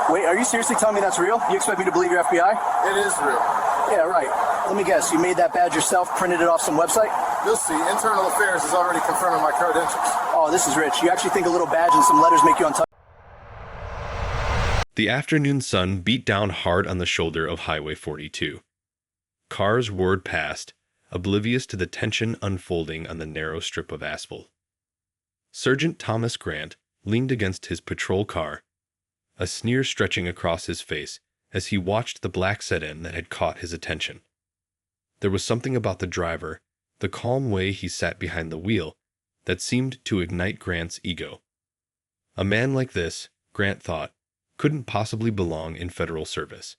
Wait, are you seriously telling me that's real? You expect me to believe your FBI? It is real. Yeah, right. Let me guess, you made that badge yourself, printed it off some website? You'll see. Internal Affairs has already confirmed my credentials. Oh, this is rich. You actually think a little badge and some letters make you untouchable? The afternoon sun beat down hard on the shoulder of Highway 42. Cars roared past, oblivious to the tension unfolding on the narrow strip of asphalt. Sergeant Thomas Grant leaned against his patrol car, a sneer stretching across his face as he watched the black sedan that had caught his attention. There was something about the driver, the calm way he sat behind the wheel, that seemed to ignite Grant's ego. A man like this, Grant thought, couldn't possibly belong in federal service.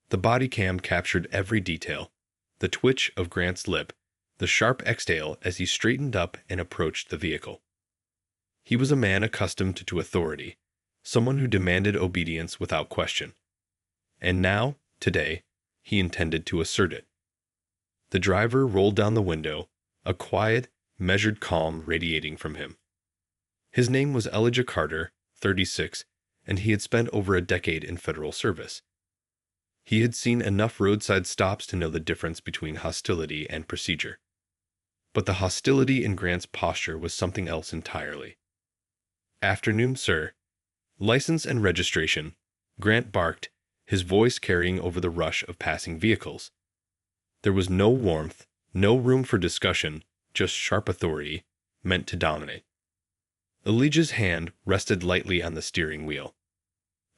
The body cam captured every detail, the twitch of Grant's lip, the sharp exhale as he straightened up and approached the vehicle. He was a man accustomed to authority, someone who demanded obedience without question. And now, today, he intended to assert it. The driver rolled down the window, a quiet, measured calm radiating from him. His name was Elijah Carter, 36, and he had spent over a decade in federal service. He had seen enough roadside stops to know the difference between hostility and procedure. But the hostility in Grant's posture was something else entirely. "Afternoon, sir." "License and registration," Grant barked, his voice carrying over the rush of passing vehicles. There was no warmth, no room for discussion, just sharp authority, meant to dominate. Elijah's hand rested lightly on the steering wheel.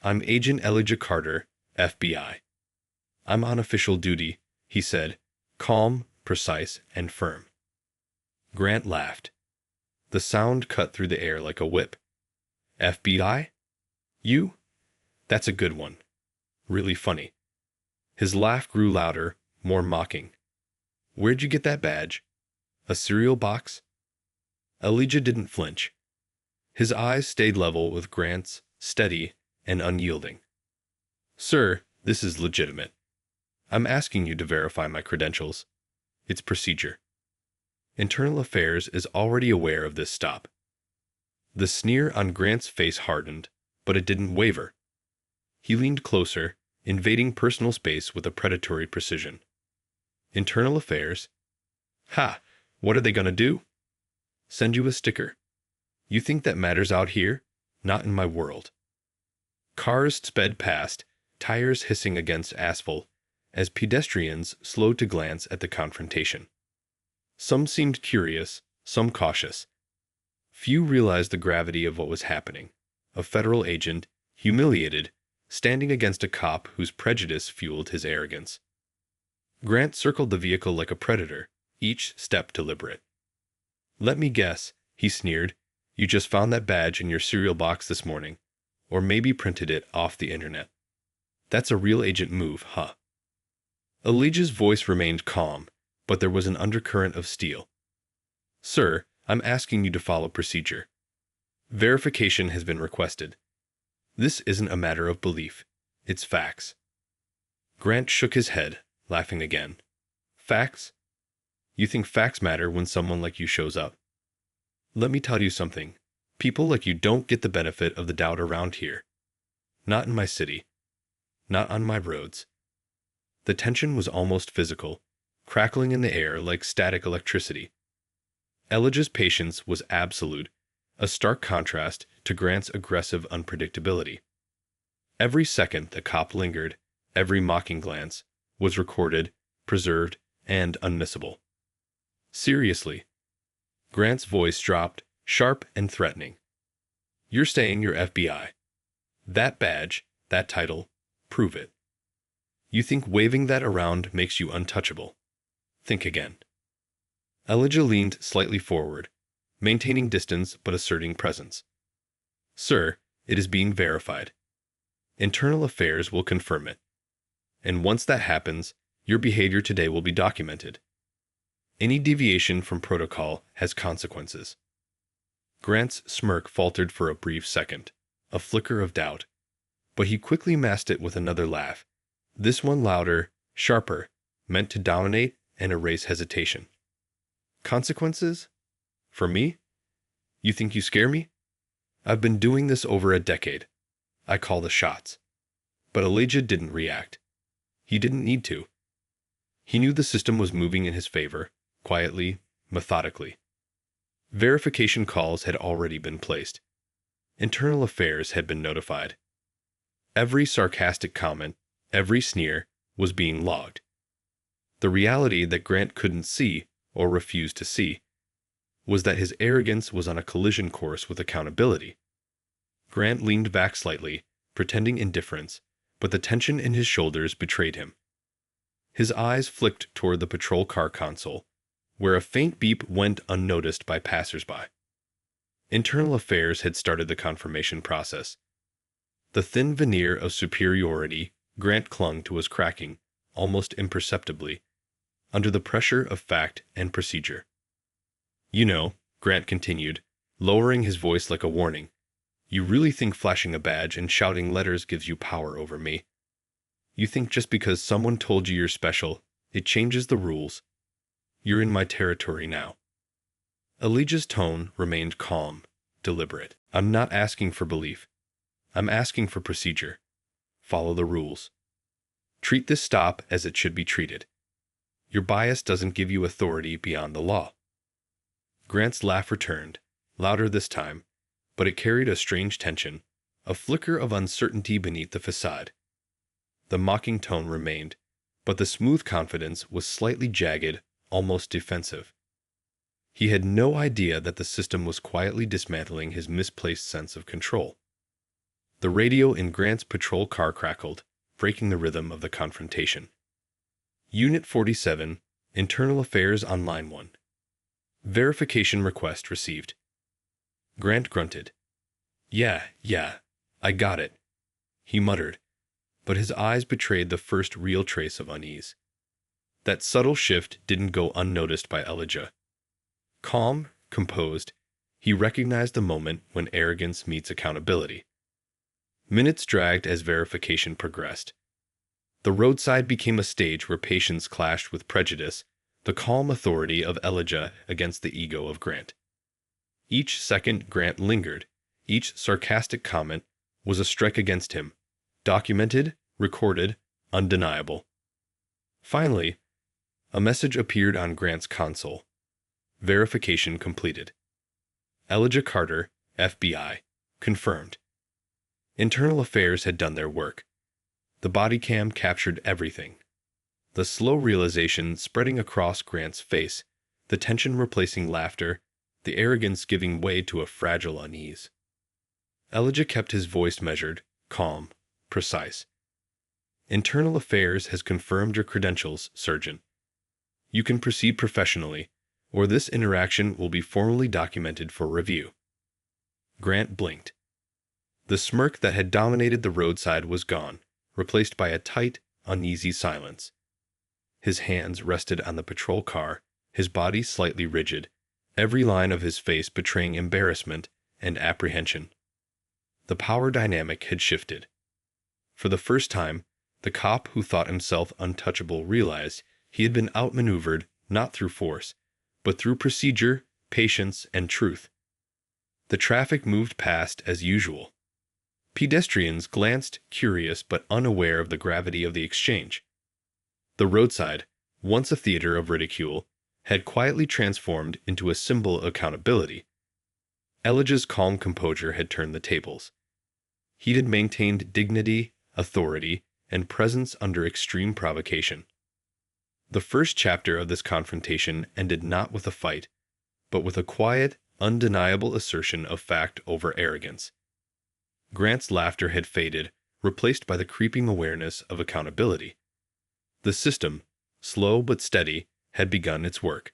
"I'm Agent Elijah Carter, FBI. I'm on official duty," he said, calm, precise, and firm. Grant laughed. The sound cut through the air like a whip. "FBI? You? That's a good one. Really funny." His laugh grew louder, more mocking. "Where'd you get that badge? A cereal box?" Elijah didn't flinch. His eyes stayed level with Grant's, steady and unyielding. "Sir, this is legitimate. I'm asking you to verify my credentials. It's procedure." Internal Affairs is already aware of this stop. The sneer on Grant's face hardened, but it didn't waver. He leaned closer, invading personal space with a predatory precision. "Internal Affairs? Ha! What are they going to do? Send you a sticker. You think that matters out here? Not in my world." Cars sped past, tires hissing against asphalt, as pedestrians slowed to glance at the confrontation. Some seemed curious, some cautious. Few realized the gravity of what was happening. A federal agent, humiliated, standing against a cop whose prejudice fueled his arrogance. Grant circled the vehicle like a predator, each step deliberate. "Let me guess," he sneered, "you just found that badge in your cereal box this morning, or maybe printed it off the internet. That's a real agent move, huh?" Elijah's voice remained calm, but there was an undercurrent of steel. "Sir, I'm asking you to follow procedure. Verification has been requested. This isn't a matter of belief. It's facts." Grant shook his head, laughing again. "Facts? You think facts matter when someone like you shows up? Let me tell you something. People like you don't get the benefit of the doubt around here. Not in my city. Not on my roads." The tension was almost physical, crackling in the air like static electricity. Elijah's patience was absolute, a stark contrast to Grant's aggressive unpredictability. Every second the cop lingered, every mocking glance, was recorded, preserved, and unmissable. "Seriously." Grant's voice dropped, sharp and threatening. "You're saying you're FBI. That badge, that title, prove it. You think waving that around makes you untouchable? Think again." Elijah leaned slightly forward, maintaining distance but asserting presence. "Sir, it is being verified. Internal Affairs will confirm it. And once that happens, your behavior today will be documented. Any deviation from protocol has consequences." Grant's smirk faltered for a brief second, a flicker of doubt, but he quickly masked it with another laugh, this one louder, sharper, meant to dominate and erase hesitation. "Consequences? For me? You think you scare me? I've been doing this over a decade. I call the shots. But Elijah didn't react. He didn't need to. He knew the system was moving in his favor, quietly, methodically. Verification calls had already been placed. Internal Affairs had been notified. Every sarcastic comment, every sneer, was being logged. The reality that Grant couldn't see, or refused to see, was that his arrogance was on a collision course with accountability. Grant leaned back slightly, pretending indifference, but the tension in his shoulders betrayed him. His eyes flicked toward the patrol car console, where a faint beep went unnoticed by passersby. Internal Affairs had started the confirmation process. The thin veneer of superiority Grant clung to was cracking, almost imperceptibly, under the pressure of fact and procedure. You know, Grant continued, lowering his voice like a warning, you really think flashing a badge and shouting letters gives you power over me. You think just because someone told you you're special, it changes the rules. You're in my territory now. Elijah's tone remained calm, deliberate. I'm not asking for belief. I'm asking for procedure. Follow the rules. Treat this stop as it should be treated. Your bias doesn't give you authority beyond the law. Grant's laugh returned, louder this time, but it carried a strange tension, a flicker of uncertainty beneath the facade. The mocking tone remained, but the smooth confidence was slightly jagged, almost defensive. He had no idea that the system was quietly dismantling his misplaced sense of control. The radio in Grant's patrol car crackled, breaking the rhythm of the confrontation. Unit 47, Internal Affairs on Line 1. Verification request received. Grant grunted. Yeah, I got it, he muttered, but his eyes betrayed the first real trace of unease. That subtle shift didn't go unnoticed by Elijah. Calm, composed, he recognized the moment when arrogance meets accountability. Minutes dragged as verification progressed. The roadside became a stage where patience clashed with prejudice, the calm authority of Elijah against the ego of Grant. Each second Grant lingered, each sarcastic comment was a strike against him, documented, recorded, undeniable. Finally, a message appeared on Grant's console. Verification completed. Elijah Carter, FBI, confirmed. Internal Affairs had done their work. The body cam captured everything. The slow realization spreading across Grant's face, the tension replacing laughter, the arrogance giving way to a fragile unease. Elijah kept his voice measured, calm, precise. Internal Affairs has confirmed your credentials, Surgeon. You can proceed professionally, or this interaction will be formally documented for review. Grant blinked. The smirk that had dominated the roadside was gone, replaced by a tight, uneasy silence. His hands rested on the patrol car, his body slightly rigid, every line of his face betraying embarrassment and apprehension. The power dynamic had shifted. For the first time, the cop who thought himself untouchable realized he had been outmaneuvered not through force, but through procedure, patience, and truth. The traffic moved past as usual. Pedestrians glanced, curious but unaware of the gravity of the exchange. The roadside, once a theater of ridicule, had quietly transformed into a symbol of accountability. Elijah's calm composure had turned the tables. He had maintained dignity, authority, and presence under extreme provocation. The first chapter of this confrontation ended not with a fight, but with a quiet, undeniable assertion of fact over arrogance. Grant's laughter had faded, replaced by the creeping awareness of accountability. The system, slow but steady, had begun its work.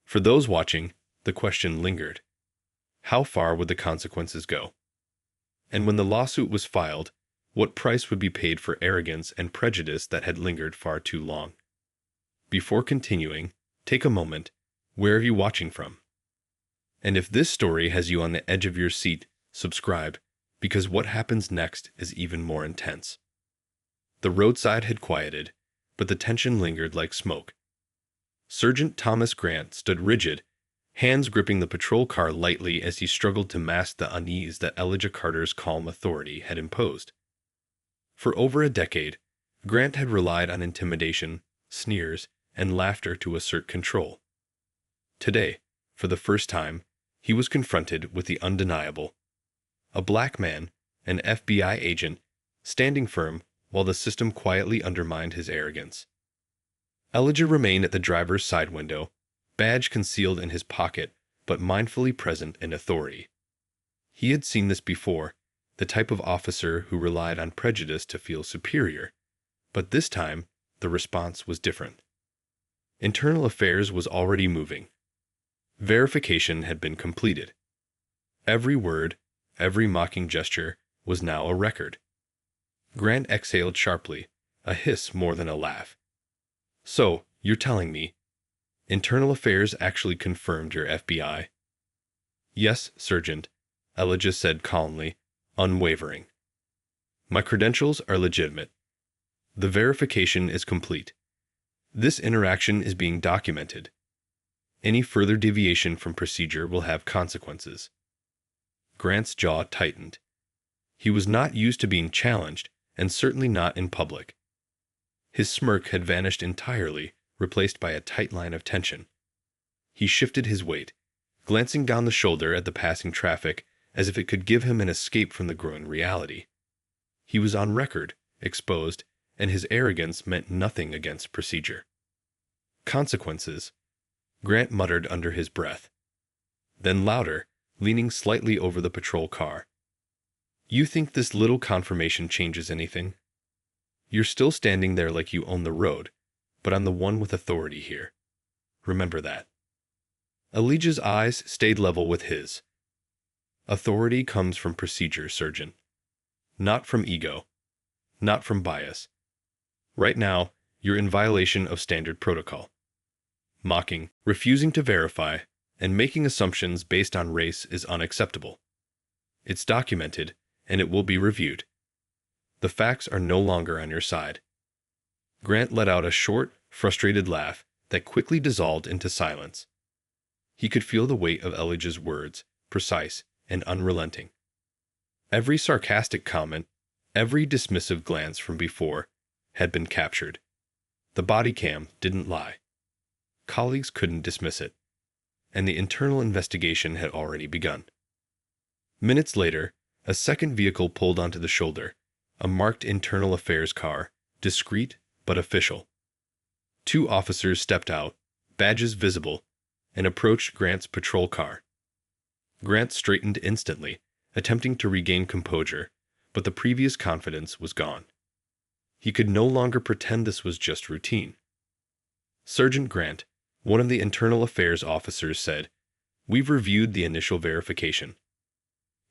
For those watching, the question lingered. How far would the consequences go? And when the lawsuit was filed, what price would be paid for arrogance and prejudice that had lingered far too long? Before continuing, take a moment. Where are you watching from? And if this story has you on the edge of your seat, subscribe, because what happens next is even more intense. The roadside had quieted, but the tension lingered like smoke. Sergeant Thomas Grant stood rigid, hands gripping the patrol car lightly as he struggled to mask the unease that Elijah Carter's calm authority had imposed. For over a decade, Grant had relied on intimidation, sneers, and laughter to assert control. Today, for the first time, he was confronted with the undeniable. A black man, an FBI agent, standing firm while the system quietly undermined his arrogance. Elijah remained at the driver's side window, badge concealed in his pocket, but mindfully present in authority. He had seen this before, the type of officer who relied on prejudice to feel superior, but this time the response was different. Internal affairs was already moving. Verification had been completed. Every word, every mocking gesture was now a record. Grant exhaled sharply, a hiss more than a laugh. So, you're telling me, Internal Affairs actually confirmed your FBI? Yes, Sergeant, Elijah said calmly, unwavering. My credentials are legitimate. The verification is complete. This interaction is being documented. Any further deviation from procedure will have consequences. Grant's jaw tightened. He was not used to being challenged, and certainly not in public. His smirk had vanished entirely, replaced by a tight line of tension. He shifted his weight, glancing down the shoulder at the passing traffic as if it could give him an escape from the growing reality. He was on record, exposed, and his arrogance meant nothing against procedure. Consequences, Grant muttered under his breath. Then louder, leaning slightly over the patrol car. You think this little confirmation changes anything? You're still standing there like you own the road, but I'm the one with authority here. Remember that. Elijah's eyes stayed level with his. Authority comes from procedure, Sergeant. Not from ego. Not from bias. Right now, you're in violation of standard protocol. Mocking, refusing to verify, and making assumptions based on race is unacceptable. It's documented, and it will be reviewed. The facts are no longer on your side. Grant let out a short, frustrated laugh that quickly dissolved into silence. He could feel the weight of Elijah's words, precise and unrelenting. Every sarcastic comment, every dismissive glance from before, had been captured. The body cam didn't lie. Colleagues couldn't dismiss it, and the internal investigation had already begun. Minutes later, a second vehicle pulled onto the shoulder, a marked internal affairs car, discreet but official. Two officers stepped out, badges visible, and approached Grant's patrol car. Grant straightened instantly, attempting to regain composure, but the previous confidence was gone. He could no longer pretend this was just routine. Sergeant Grant, one of the internal affairs officers, said, "We've reviewed the initial verification.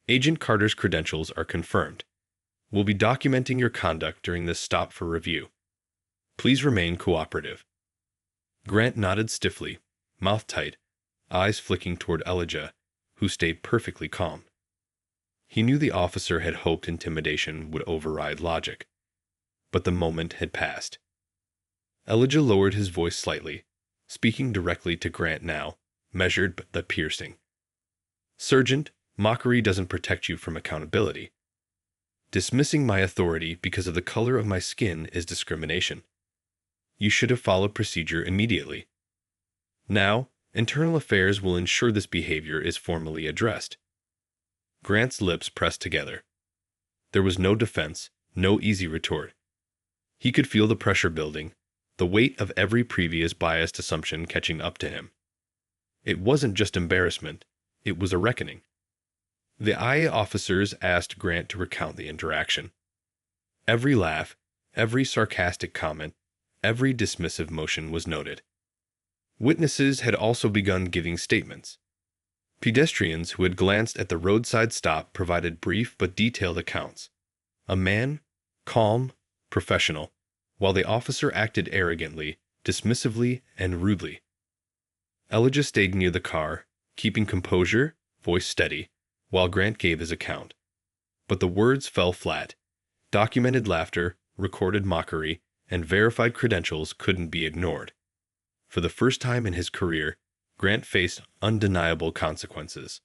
Agent Carter's credentials are confirmed. We'll be documenting your conduct during this stop for review. Please remain cooperative." Grant nodded stiffly, mouth tight, eyes flicking toward Elijah, who stayed perfectly calm. He knew the officer had hoped intimidation would override logic. But the moment had passed. Elijah lowered his voice slightly, speaking directly to Grant now, measured but piercing. "Sergeant, mockery doesn't protect you from accountability. Dismissing my authority because of the color of my skin is discrimination. You should have followed procedure immediately. Now, Internal Affairs will ensure this behavior is formally addressed." Grant's lips pressed together. There was no defense, no easy retort. He could feel the pressure building, the weight of every previous biased assumption catching up to him. It wasn't just embarrassment, it was a reckoning. The IA officers asked Grant to recount the interaction. Every laugh, every sarcastic comment, every dismissive motion was noted. Witnesses had also begun giving statements. Pedestrians who had glanced at the roadside stop provided brief but detailed accounts. A man, calm, professional, while the officer acted arrogantly, dismissively, and rudely. Elijah stayed near the car, keeping composure, voice steady, while Grant gave his account. But the words fell flat. Documented laughter, recorded mockery, and verified credentials couldn't be ignored. For the first time in his career, Grant faced undeniable consequences.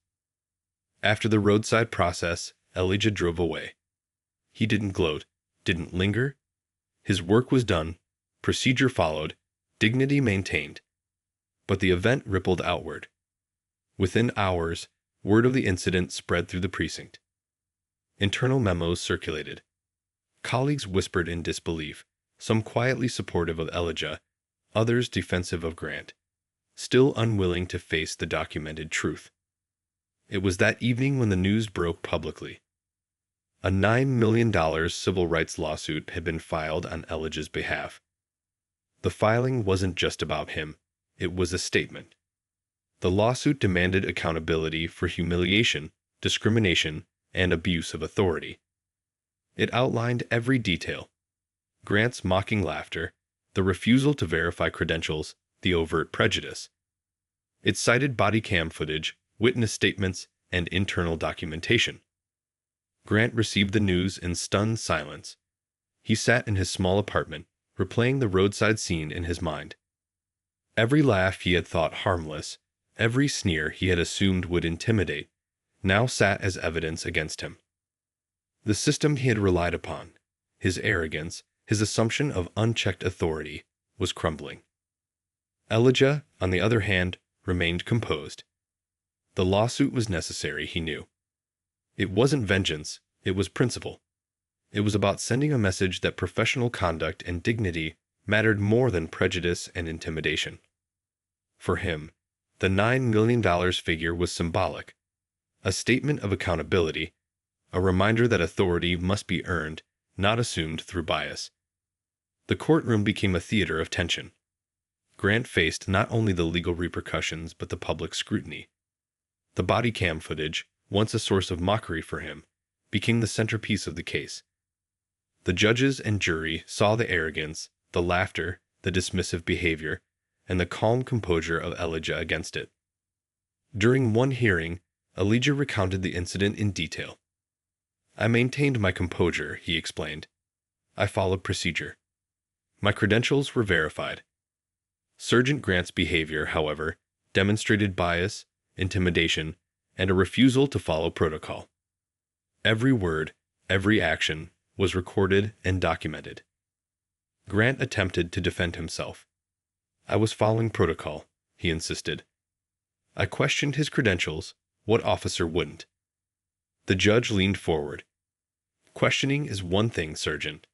After the roadside process, Elijah drove away. He didn't gloat, didn't linger. His work was done, procedure followed, dignity maintained. But the event rippled outward. Within hours, word of the incident spread through the precinct. Internal memos circulated. Colleagues whispered in disbelief, some quietly supportive of Elijah, others defensive of Grant, still unwilling to face the documented truth. It was that evening when the news broke publicly. A $9 million civil rights lawsuit had been filed on Elijah's behalf. The filing wasn't just about him, it was a statement. The lawsuit demanded accountability for humiliation, discrimination, and abuse of authority. It outlined every detail: Grant's mocking laughter, the refusal to verify credentials, the overt prejudice. It cited body cam footage, witness statements, and internal documentation. Grant received the news in stunned silence. He sat in his small apartment, replaying the roadside scene in his mind. Every laugh he had thought harmless, every sneer he had assumed would intimidate, now sat as evidence against him. The system he had relied upon, his arrogance, his assumption of unchecked authority, was crumbling. Elijah, on the other hand, remained composed. The lawsuit was necessary, he knew. It wasn't vengeance, it was principle. It was about sending a message that professional conduct and dignity mattered more than prejudice and intimidation. For him, the $9 million figure was symbolic, a statement of accountability, a reminder that authority must be earned, not assumed through bias. The courtroom became a theater of tension. Grant faced not only the legal repercussions but the public scrutiny. The body cam footage, once a source of mockery for him, became the centerpiece of the case. The judges and jury saw the arrogance, the laughter, the dismissive behavior, and the calm composure of Elijah against it. During one hearing, Elijah recounted the incident in detail. "I maintained my composure," he explained. "I followed procedure. My credentials were verified." Sergeant Grant's behavior, however, demonstrated bias, intimidation, and a refusal to follow protocol. Every word, every action, was recorded and documented. Grant attempted to defend himself. "I was following protocol," he insisted. "I questioned his credentials. What officer wouldn't?" The judge leaned forward. "Questioning is one thing, Sergeant.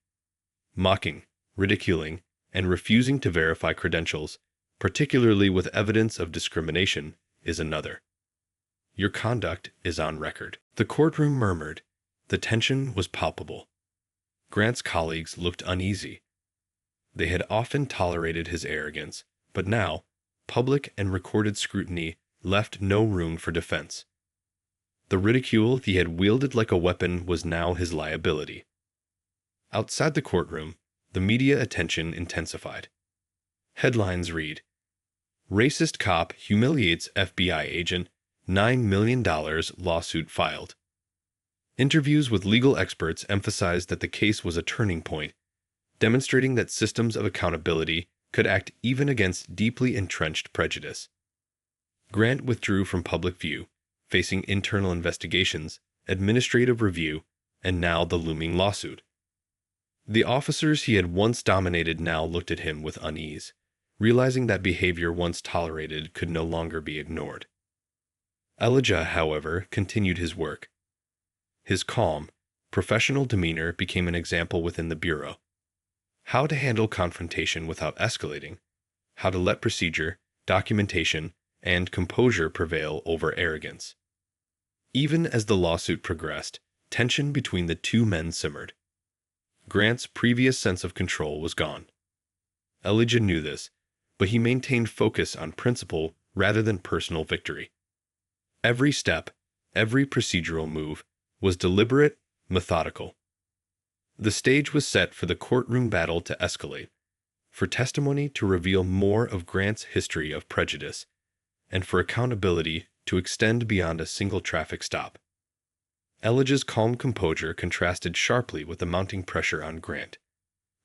Mocking, ridiculing, and refusing to verify credentials, particularly with evidence of discrimination, is another. Your conduct is on record." The courtroom murmured. The tension was palpable. Grant's colleagues looked uneasy. They had often tolerated his arrogance, but now, public and recorded scrutiny left no room for defense. The ridicule he had wielded like a weapon was now his liability. Outside the courtroom, the media attention intensified. Headlines read, "Racist Cop Humiliates FBI Agent, $9 million Lawsuit Filed." Interviews with legal experts emphasized that the case was a turning point, demonstrating that systems of accountability could act even against deeply entrenched prejudice. Grant withdrew from public view, facing internal investigations, administrative review, and now the looming lawsuit. The officers he had once dominated now looked at him with unease, realizing that behavior once tolerated could no longer be ignored. Elijah, however, continued his work. His calm, professional demeanor became an example within the Bureau. How to handle confrontation without escalating, how to let procedure, documentation, and composure prevail over arrogance. Even as the lawsuit progressed, tension between the two men simmered. Grant's previous sense of control was gone. Elijah knew this, but he maintained focus on principle rather than personal victory. Every step, every procedural move, was deliberate, methodical. The stage was set for the courtroom battle to escalate, for testimony to reveal more of Grant's history of prejudice, and for accountability to extend beyond a single traffic stop. Elijah's calm composure contrasted sharply with the mounting pressure on Grant,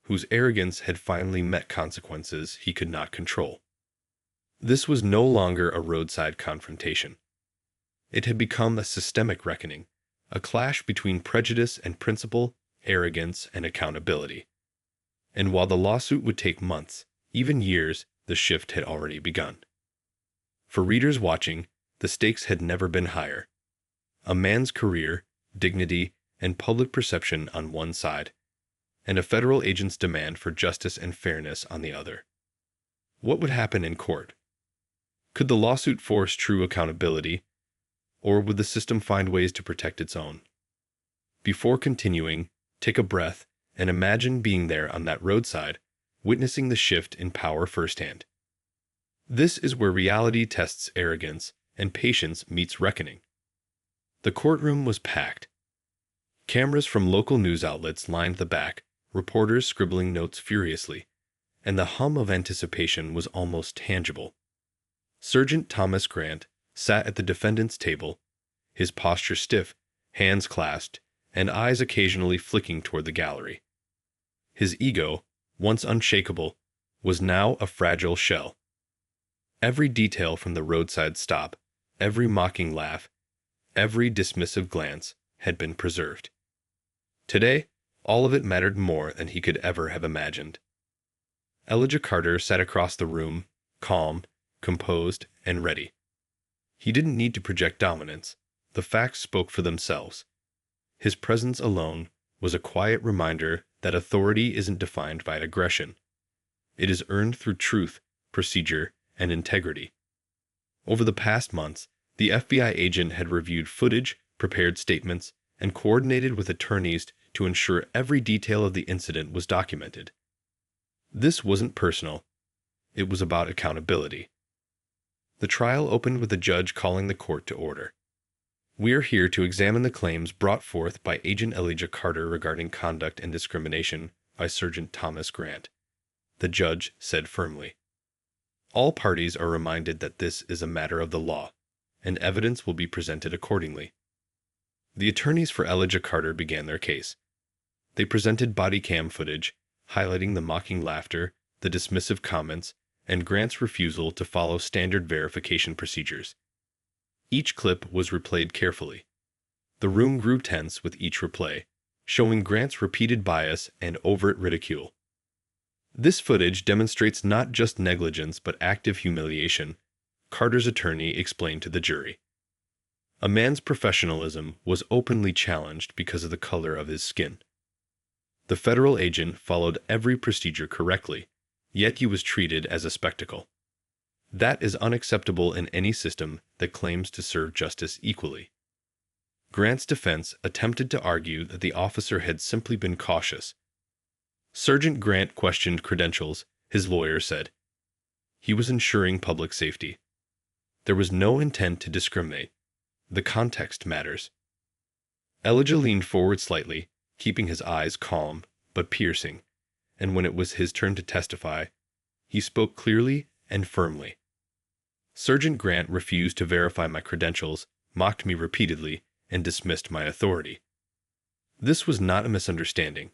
whose arrogance had finally met consequences he could not control. This was no longer a roadside confrontation. It had become a systemic reckoning, a clash between prejudice and principle, arrogance and accountability. And while the lawsuit would take months, even years, the shift had already begun. For readers watching, the stakes had never been higher. A man's career, dignity, and public perception on one side, and a federal agent's demand for justice and fairness on the other. What would happen in court? Could the lawsuit force true accountability, or would the system find ways to protect its own? Before continuing, take a breath and imagine being there on that roadside, witnessing the shift in power firsthand. This is where reality tests arrogance and patience meets reckoning. The courtroom was packed. Cameras from local news outlets lined the back, reporters scribbling notes furiously, and the hum of anticipation was almost tangible. Sergeant Thomas Grant sat at the defendant's table, his posture stiff, hands clasped, and eyes occasionally flicking toward the gallery. His ego, once unshakable, was now a fragile shell. Every detail from the roadside stop, every mocking laugh, every dismissive glance had been preserved. Today, all of it mattered more than he could ever have imagined. Elijah Carter sat across the room, calm, composed, and ready. He didn't need to project dominance. The facts spoke for themselves. His presence alone was a quiet reminder that authority isn't defined by aggression. It is earned through truth, procedure, and integrity. Over the past months, the FBI agent had reviewed footage, prepared statements, and coordinated with attorneys to ensure every detail of the incident was documented. This wasn't personal. It was about accountability. The trial opened with the judge calling the court to order. We are here to examine the claims brought forth by Agent Elijah Carter regarding conduct and discrimination by Sergeant Thomas Grant, the judge said firmly. All parties are reminded that this is a matter of the law, and evidence will be presented accordingly. The attorneys for Elijah Carter began their case. They presented body cam footage, highlighting the mocking laughter, the dismissive comments, and Grant's refusal to follow standard verification procedures. Each clip was replayed carefully. The room grew tense with each replay, showing Grant's repeated bias and overt ridicule. This footage demonstrates not just negligence but active humiliation, Carter's attorney explained to the jury. A man's professionalism was openly challenged because of the color of his skin. The federal agent followed every procedure correctly, yet he was treated as a spectacle. That is unacceptable in any system that claims to serve justice equally. Grant's defense attempted to argue that the officer had simply been cautious. Sergeant Grant questioned credentials, his lawyer said. He was ensuring public safety. There was no intent to discriminate. The context matters. Elijah leaned forward slightly, keeping his eyes calm but piercing, and when it was his turn to testify, he spoke clearly and firmly. Sergeant Grant refused to verify my credentials, mocked me repeatedly, and dismissed my authority. This was not a misunderstanding.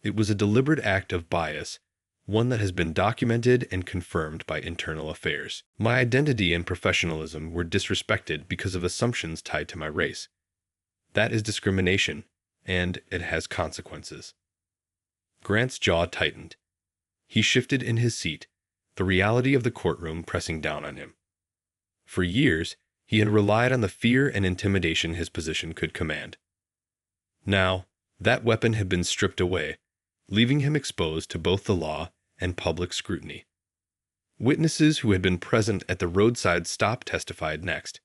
It was a deliberate act of bias, one that has been documented and confirmed by internal affairs. My identity and professionalism were disrespected because of assumptions tied to my race. That is discrimination, and it has consequences. Grant's jaw tightened. He shifted in his seat, the reality of the courtroom pressing down on him. For years, he had relied on the fear and intimidation his position could command. Now, that weapon had been stripped away, leaving him exposed to both the law and public scrutiny. Witnesses who had been present at the roadside stop testified next.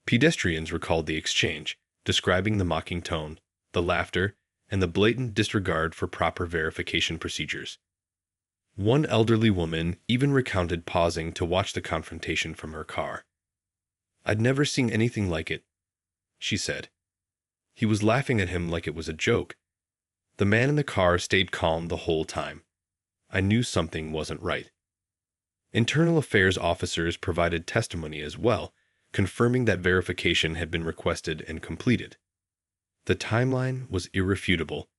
Pedestrians recalled the exchange, describing the mocking tone, the laughter, and the blatant disregard for proper verification procedures. One elderly woman even recounted pausing to watch the confrontation from her car. "I'd never seen anything like it," she said. He was laughing at him like it was a joke. The man in the car stayed calm the whole time. I knew something wasn't right. Internal affairs officers provided testimony as well, confirming that verification had been requested and completed. The timeline was irrefutable.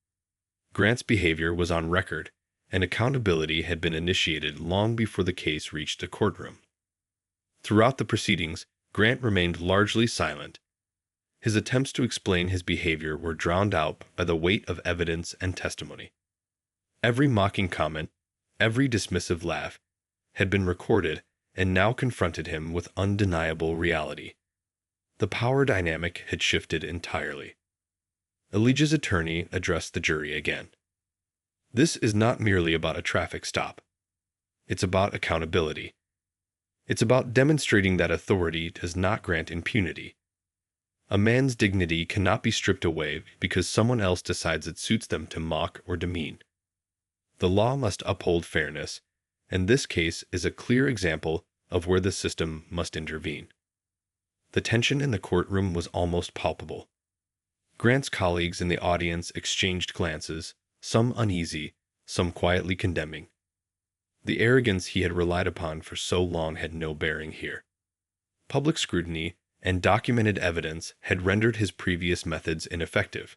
Grant's behavior was on record, and accountability had been initiated long before the case reached a courtroom. Throughout the proceedings, Grant remained largely silent. His attempts to explain his behavior were drowned out by the weight of evidence and testimony. Every mocking comment, every dismissive laugh, had been recorded and now confronted him with undeniable reality. The power dynamic had shifted entirely. Elijah's attorney addressed the jury again. This is not merely about a traffic stop. It's about accountability. It's about demonstrating that authority does not grant impunity. A man's dignity cannot be stripped away because someone else decides it suits them to mock or demean. The law must uphold fairness, and this case is a clear example of where the system must intervene. The tension in the courtroom was almost palpable. Grant's colleagues in the audience exchanged glances, some uneasy, some quietly condemning. The arrogance he had relied upon for so long had no bearing here. Public scrutiny and documented evidence had rendered his previous methods ineffective.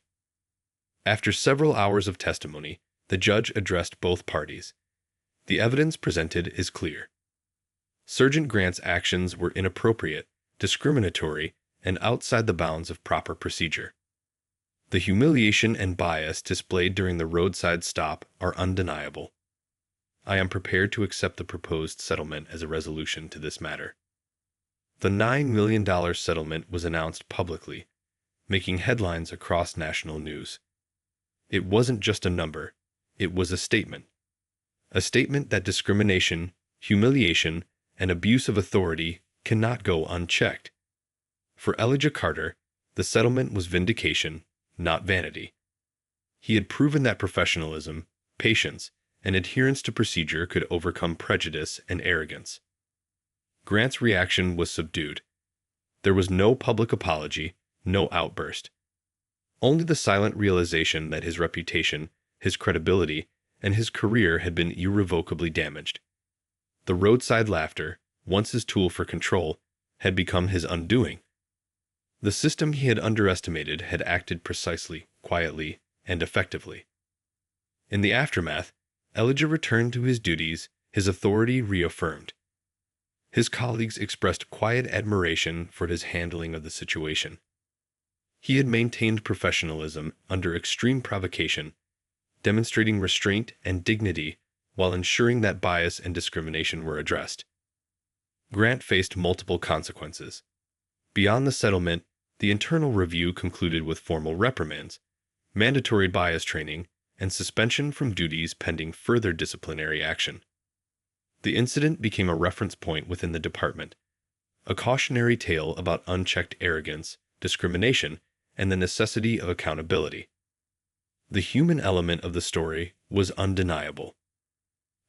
After several hours of testimony, the judge addressed both parties. The evidence presented is clear. Sergeant Grant's actions were inappropriate, discriminatory, and outside the bounds of proper procedure. The humiliation and bias displayed during the roadside stop are undeniable. I am prepared to accept the proposed settlement as a resolution to this matter. The $9 million settlement was announced publicly, making headlines across national news. It wasn't just a number, it was a statement. A statement that discrimination, humiliation, and abuse of authority cannot go unchecked. For Elijah Carter, the settlement was vindication, not vanity. He had proven that professionalism, patience, and adherence to procedure could overcome prejudice and arrogance. Grant's reaction was subdued. There was no public apology, no outburst. Only the silent realization that his reputation, his credibility, and his career had been irrevocably damaged. The roadside laughter, once his tool for control, had become his undoing. The system he had underestimated had acted precisely, quietly, and effectively. In the aftermath, Elijah returned to his duties, his authority reaffirmed. His colleagues expressed quiet admiration for his handling of the situation. He had maintained professionalism under extreme provocation, demonstrating restraint and dignity while ensuring that bias and discrimination were addressed. Grant faced multiple consequences. Beyond the settlement, the internal review concluded with formal reprimands, mandatory bias training, and suspension from duties pending further disciplinary action. The incident became a reference point within the department, a cautionary tale about unchecked arrogance, discrimination, and the necessity of accountability. The human element of the story was undeniable.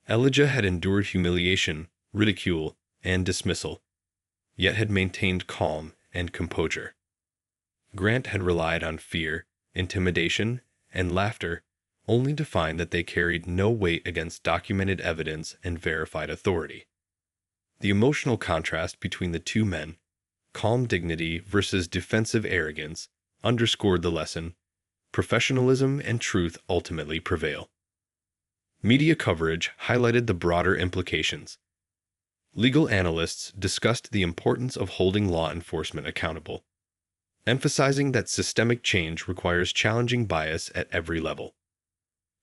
Elijah had endured humiliation, ridicule, and dismissal, yet had maintained calm and composure. Grant had relied on fear, intimidation, and laughter only to find that they carried no weight against documented evidence and verified authority. The emotional contrast between the two men, calm dignity versus defensive arrogance, underscored the lesson: professionalism and truth ultimately prevail. Media coverage highlighted the broader implications. Legal analysts discussed the importance of holding law enforcement accountable, emphasizing that systemic change requires challenging bias at every level.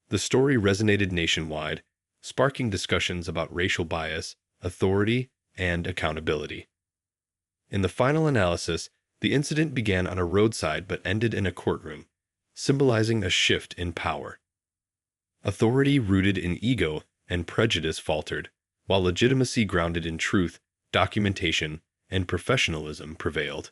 The story resonated nationwide, sparking discussions about racial bias, authority, and accountability. In the final analysis, the incident began on a roadside but ended in a courtroom, symbolizing a shift in power. Authority rooted in ego and prejudice faltered, while legitimacy grounded in truth, documentation, and professionalism prevailed.